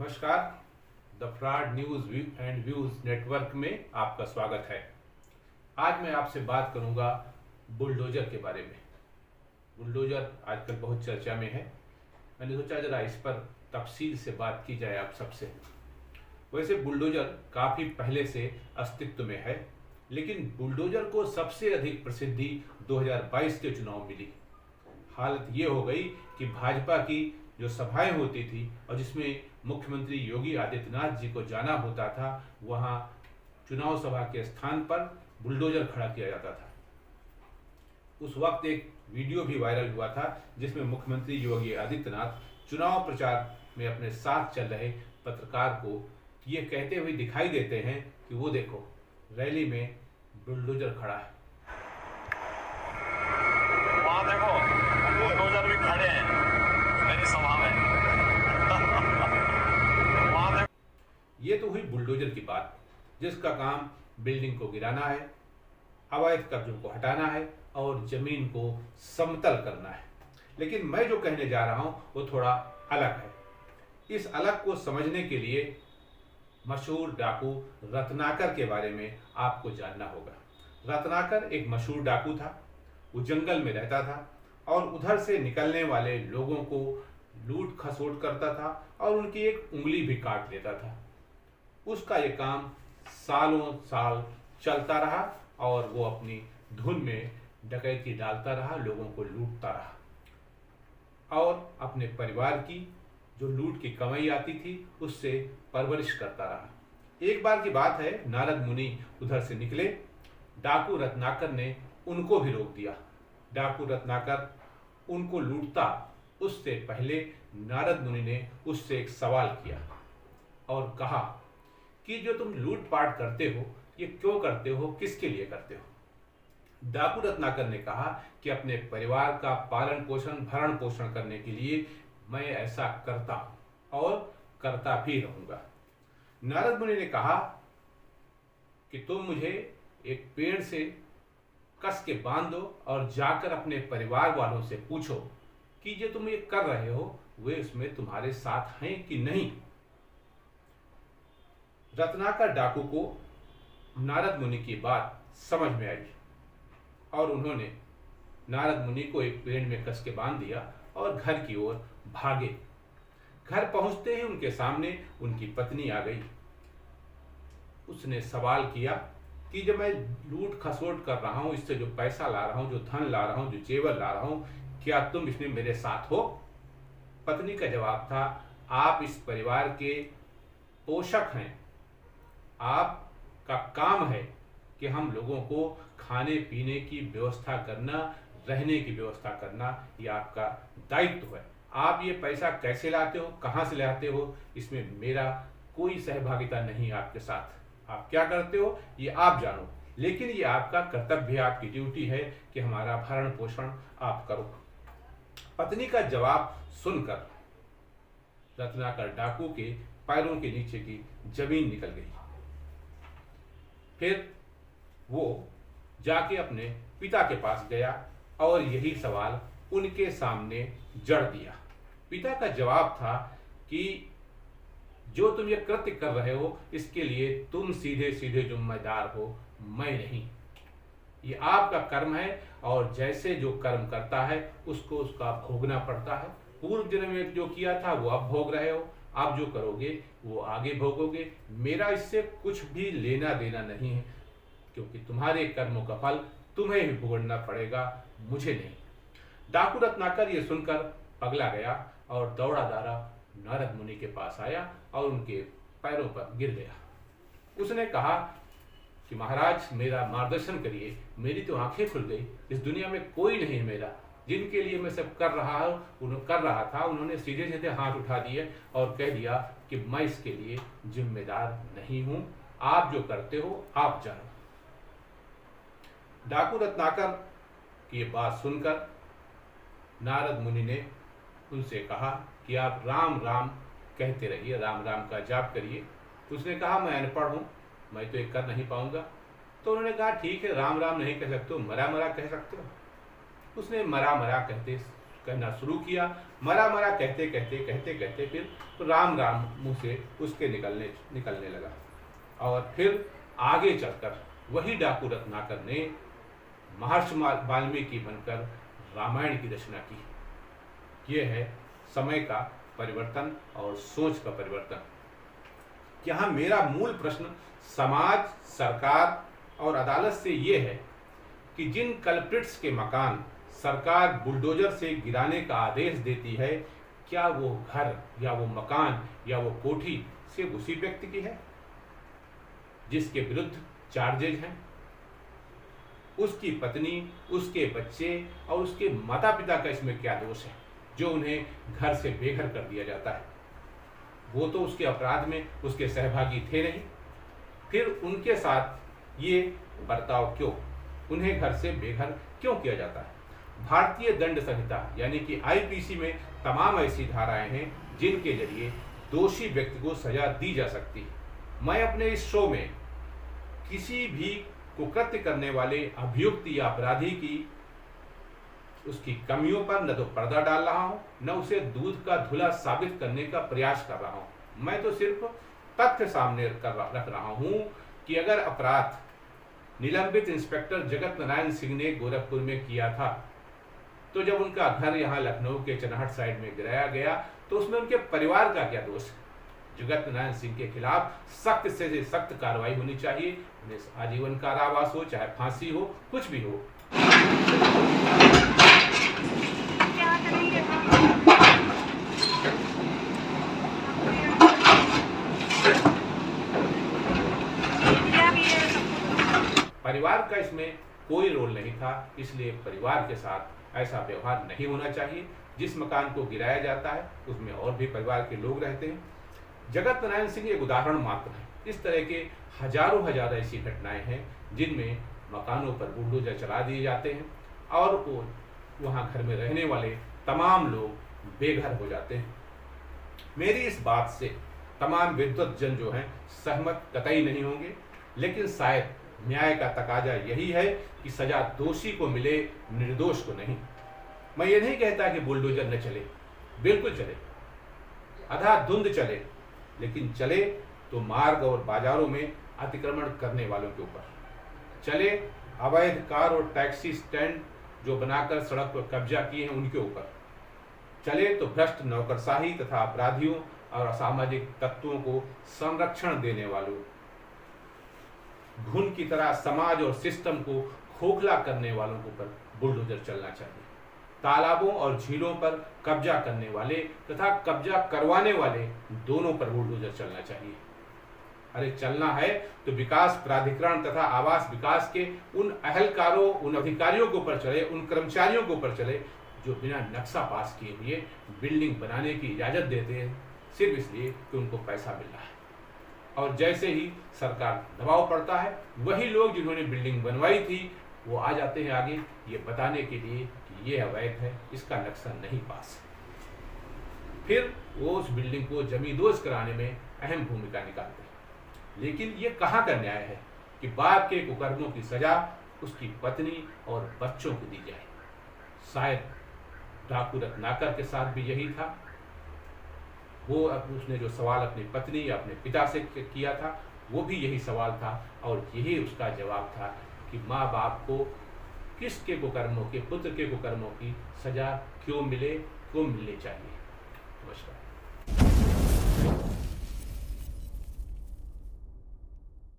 नमस्कार। The fraud news and views network में आपका स्वागत है। आज मैं आपसे बात करूंगा बुलडोजर के बारे में। बुलडोजर आजकल बहुत चर्चा में है। मैंने सोचा जरा इस पर तफसील से बात की जाए आप सबसे। वैसे बुलडोजर काफ़ी पहले से अस्तित्व में है, लेकिन बुलडोजर को सबसे अधिक प्रसिद्धि 2022 के चुनाव मिली। हालत ये हो गई कि भाजपा की जो सभाएं होती थी और जिसमें मुख्यमंत्री योगी आदित्यनाथ जी को जाना होता था, वहां चुनाव सभा के स्थान पर बुलडोजर खड़ा किया जाता था। उस वक्त एक वीडियो भी वायरल हुआ था जिसमें मुख्यमंत्री योगी आदित्यनाथ चुनाव प्रचार में अपने साथ चल रहे पत्रकार को ये कहते हुए दिखाई देते हैं कि वो देखो, रैली में बुलडोजर खड़ा है। वहाँ देखो बुलडोजर भी खड़े हैं मेरी सभा में। वहाँ देखो। ये तो हुई बुलडोजर की बात, जिसका काम बिल्डिंग को गिराना है, अवैध कब्जों को हटाना है और जमीन को समतल करना है। लेकिन मैं जो कहने जा रहा हूं वो थोड़ा अलग है। इस अलग को समझने के लिए मशहूर डाकू रत्नाकर के बारे में आपको जानना होगा। रत्नाकर एक मशहूर डाकू था। वो जंगल में रहता था और उधर से निकलने वाले लोगों को लूट खसोट करता था और उनकी एक उंगली भी काट लेता था। उसका ये काम सालों साल चलता रहा और वो अपनी धुन में डकैती डालता रहा, लोगों को लूटता रहा और अपने परिवार की जो लूट की कमाई आती थी उससे परवरिश करता रहा। एक बार की बात है, नारद मुनि उधर से निकले। डाकू रत्नाकर ने उनको भी रोक दिया। डाकू रत्नाकर उनको लूटता उससे पहले नारद मुनि ने उससे एक सवाल किया और कहा कि जो तुम लूटपाट करते हो ये क्यों करते हो, किसके लिए करते हो। डाकू रत्नाकर ने कहा कि अपने परिवार का पालन पोषण भरण पोषण करने के लिए मैं ऐसा करता हूं और करता भी रहूंगा। नारद मुनि ने कहा कि तुम मुझे एक पेड़ से कस के बांध दो और जाकर अपने परिवार वालों से पूछो कि जो तुम ये कर रहे हो वे उसमें तुम्हारे साथ हैं कि नहीं। रत्नाकर डाकू को नारद मुनि की बात समझ में आई और उन्होंने नारद मुनि को एक पेड़ में कस के बांध दिया और घर की ओर भागे। घर पहुंचते ही उनके सामने उनकी पत्नी आ गई। उसने सवाल किया कि जब मैं लूट खसोट कर रहा हूं, इससे जो पैसा ला रहा हूं, जो धन ला रहा हूं, जो जेवर ला रहा हूं, क्या तुम इसमें मेरे साथ हो। पत्नी का जवाब था, आप इस परिवार के पोषक हैं, आपका काम है कि हम लोगों को खाने पीने की व्यवस्था करना, रहने की व्यवस्था करना, ये आपका दायित्व है। आप ये पैसा कैसे लाते हो, कहाँ से लाते हो, इसमें मेरा कोई सहभागिता नहीं आपके साथ। आप क्या करते हो ये आप जानो, लेकिन ये आपका कर्तव्य है, आपकी ड्यूटी है कि हमारा भरण पोषण आप करो। पत्नी का जवाब सुनकर रत्नाकर डाकू के पैरों के नीचे की जमीन निकल गई। फिर वो जाके अपने पिता के पास गया और यही सवाल उनके सामने जड़ दिया। पिता का जवाब था कि जो तुम ये कृत्य कर रहे हो इसके लिए तुम सीधे सीधे जिम्मेदार हो, मैं नहीं। ये आपका कर्म है और जैसे जो कर्म करता है उसको उसका भोगना पड़ता है। पूर्व जन्म में जो किया था वो अब भोग रहे हो, आप जो करोगे वो आगे भोगोगे। मेरा इससे कुछ भी लेना देना नहीं है, क्योंकि तुम्हारे कर्मों का फल तुम्हें ही भुगतना पड़ेगा, मुझे नहीं। डाकू रत्नाकर ये सुनकर पगला गया और दौड़ा दौड़ा नारद मुनि के पास आया और उनके पैरों पर गिर गया। उसने कहा कि महाराज मेरा मार्गदर्शन करिए, मेरी तो आंखें खुल गई। इस दुनिया में कोई नहीं मेरा, जिनके लिए मैं सब कर रहा था उन्होंने सीधे सीधे हाथ उठा दिए और कह दिया कि मैं इसके लिए जिम्मेदार नहीं हूं, आप जो करते हो आप जानो। डाकू रत्नाकर की बात सुनकर नारद मुनि ने उनसे कहा कि आप राम राम कहते रहिए, राम राम का जाप करिए। उसने कहा मैं अनपढ़ हूं, मैं तो ये कर नहीं पाऊंगा। तो उन्होंने कहा ठीक है, राम राम नहीं कह सकते हो, मरा मरा कह सकते हो। उसने मरा मरा कहते कहना शुरू किया। मरा मरा कहते कहते कहते कहते फिर राम राम मुंह से उसके निकलने लगा। और फिर आगे चलकर वही डाकू रत्नाकर ने महर्षि वाल्मीकि बनकर रामायण की रचना की। यह है समय का परिवर्तन और सोच का परिवर्तन। यहाँ मेरा मूल प्रश्न समाज, सरकार और अदालत से ये है कि जिन कल्प्रिट्स के मकान सरकार बुलडोजर से गिराने का आदेश देती है, क्या वो घर या वो मकान या वो कोठी सिर्फ उसी व्यक्ति की है जिसके विरुद्ध चार्जेज हैं? उसकी पत्नी, उसके बच्चे और उसके माता पिता का इसमें क्या दोष है जो उन्हें घर से बेघर कर दिया जाता है? वो तो उसके अपराध में उसके सहभागी थे नहीं, फिर उनके साथ ये बर्ताव क्यों? उन्हें घर से बेघर क्यों किया जाता है? भारतीय दंड संहिता यानी कि आईपीसी में तमाम ऐसी धाराएं हैं जिनके जरिए दोषी व्यक्ति को सजा दी जा सकती है। मैं अपने इस शो में किसी भी कुकृत्य करने वाले अभियुक्त या अपराधी की उसकी कमियों पर न तो पर्दा डाल रहा हूं, न उसे दूध का धुला साबित करने का प्रयास कर रहा हूं। मैं तो सिर्फ तथ्य सामने रख रहा हूं कि अगर अपराध निलंबित इंस्पेक्टर जगत नारायण सिंह ने गोरखपुर में किया था, तो जब उनका घर यहाँ लखनऊ के चनाहट साइड में गिराया गया तो उसमें उनके परिवार का क्या दोष है? जगत नारायण सिंह के खिलाफ सख्त से सख्त कार्रवाई होनी चाहिए। उन्हें आजीवन कारावास हो, चाहे फांसी हो, कुछ भी हो। परिवार का इसमें कोई रोल नहीं था, इसलिए परिवार के साथ ऐसा व्यवहार नहीं होना चाहिए। जिस मकान को गिराया जाता है उसमें और भी परिवार के लोग रहते हैं। जगत नारायण सिंह एक उदाहरण मात्र है। इस तरह के हजारों हजार ऐसी घटनाएं हैं जिनमें मकानों पर बुलडोजर चला दिए जाते हैं और वो वहाँ घर में रहने वाले तमाम लोग बेघर हो जाते हैं। मेरी इस बात से तमाम विद्वत जन जो हैं सहमत कतई नहीं होंगे, लेकिन शायद न्याय का तकाजा यही है कि सजा दोषी को मिले, निर्दोष को नहीं। मैं ये नहीं कहता कि बुलडोजर न चले, बिल्कुल चले, अंधाधुंध चले, लेकिन चले तो मार्ग और बाजारों में अतिक्रमण करने वालों के ऊपर चले, अवैध कार और टैक्सी स्टैंड जो बनाकर सड़क पर कब्जा किए हैं उनके ऊपर चले, तो भ्रष्ट नौकरशाही तथा अपराधियों और असामाजिक तत्वों को संरक्षण देने वालों, घुन की तरह समाज और सिस्टम को खोखला करने वालों के ऊपर बुलडोजर चलना चाहिए। तालाबों और झीलों पर कब्जा करने वाले तथा कब्जा करवाने वाले दोनों पर बुलडोजर चलना चाहिए। अरे चलना है तो विकास प्राधिकरण तथा आवास विकास के उन अहलकारों, उन अधिकारियों के ऊपर चले, उन कर्मचारियों के ऊपर चले जो बिना नक्शा पास किए हुए बिल्डिंग बनाने की इजाजत देते हैं सिर्फ इसलिए कि उनको पैसा मिल रहा है। और जैसे ही सरकार दबाव पड़ता है, वही लोग जिन्होंने बिल्डिंग बनवाई थी वो आ जाते हैं आगे ये बताने के लिए कि ये अवैध है, इसका नक्शा नहीं पास है। फिर वो उस बिल्डिंग को जमींदोज कराने में अहम भूमिका निभाते हैं। लेकिन ये कहाँ का न्याय है कि बाप के कुकर्मों की सजा उसकी पत्नी और बच्चों को दी जाए? शायद डाकू रत्नाकर के साथ भी यही था। वो उसने जो सवाल अपनी पत्नी या अपने पिता से किया था वो भी यही सवाल था और यही उसका जवाब था कि माँ बाप को किसके कुकर्मों के, पुत्र के कुकर्मों की सजा क्यों मिले, क्यों मिलनी चाहिए। नमस्कार।